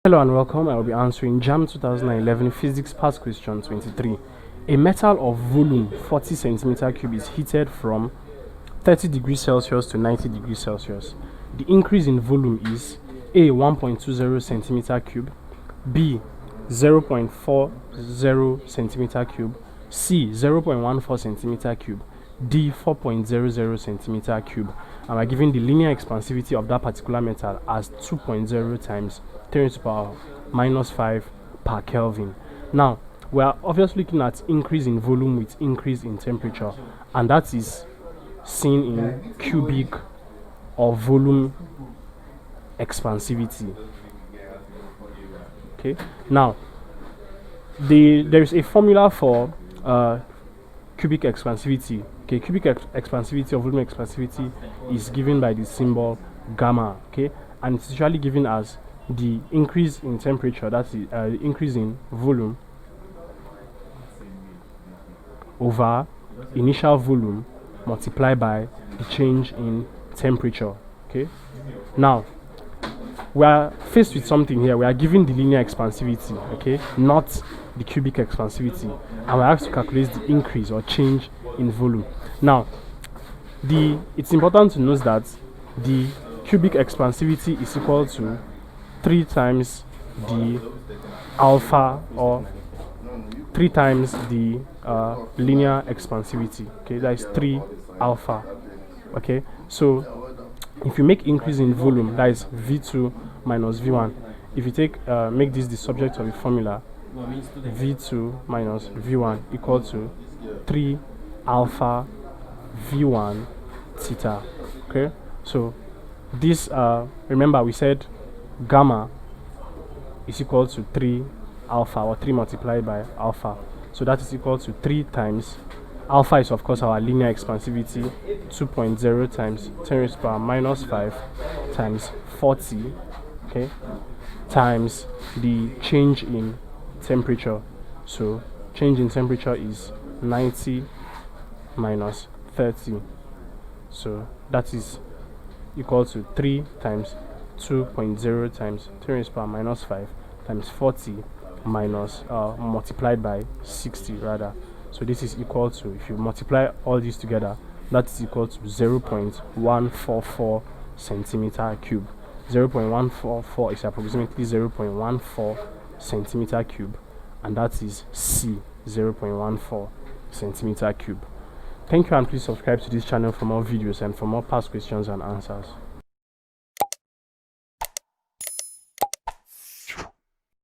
Hello and welcome. I will be answering JAMB 2011 Physics Past Question 23. A metal of volume 40 centimeter cube is heated from 30 degrees Celsius to 90 degrees Celsius. The increase in volume is A 1.20 centimeter cube, B 0.40 centimeter cube, C 0.14 centimeter cube, D 4.00 centimeter cube, and we're given the linear expansivity of that particular metal as 2.0 times 10 to the power minus 5 per Kelvin. Now, we are obviously looking at increase in volume with increase in temperature, and that is seen in cubic or volume expansivity. Okay, now there is a formula for cubic expansivity. Okay, cubic expansivity or volume expansivity is given by the symbol gamma. Okay, and it's usually given as the increase in temperature, that's the increase in volume, over initial volume multiplied by the change in temperature. Okay, now we are faced with something here. We are given the linear expansivity, okay, not the cubic expansivity, and we have to calculate the increase or change in volume. Now, it's important to note that the cubic expansivity is equal to 3 times the alpha, or 3 times the linear expansivity. Okay, that is 3 alpha. Okay, so if you make increase in volume, that is V2 minus V1. If you make this the subject of the formula, V2 minus V1 equal to 3 alpha V1 theta. Okay, so this remember we said gamma is equal to 3 alpha, or 3 multiplied by alpha, so that is equal to 3 times alpha is of course our linear expansivity, 2.0 times 10 to the power minus 5 times 40, okay, times the change in temperature. So change in temperature is 90 minus 30, so that is equal to 3 times 2.0 times 10 to the power minus 5 times 40 minus multiplied by 60 rather. So this is equal to, if you multiply all these together, that is equal to 0.144 centimeter cube. 0.144 is approximately 0.14 centimeter cube, and that is C, 0.14 centimeter cube. Thank you, and please subscribe to this channel for more videos and for more past questions and answers.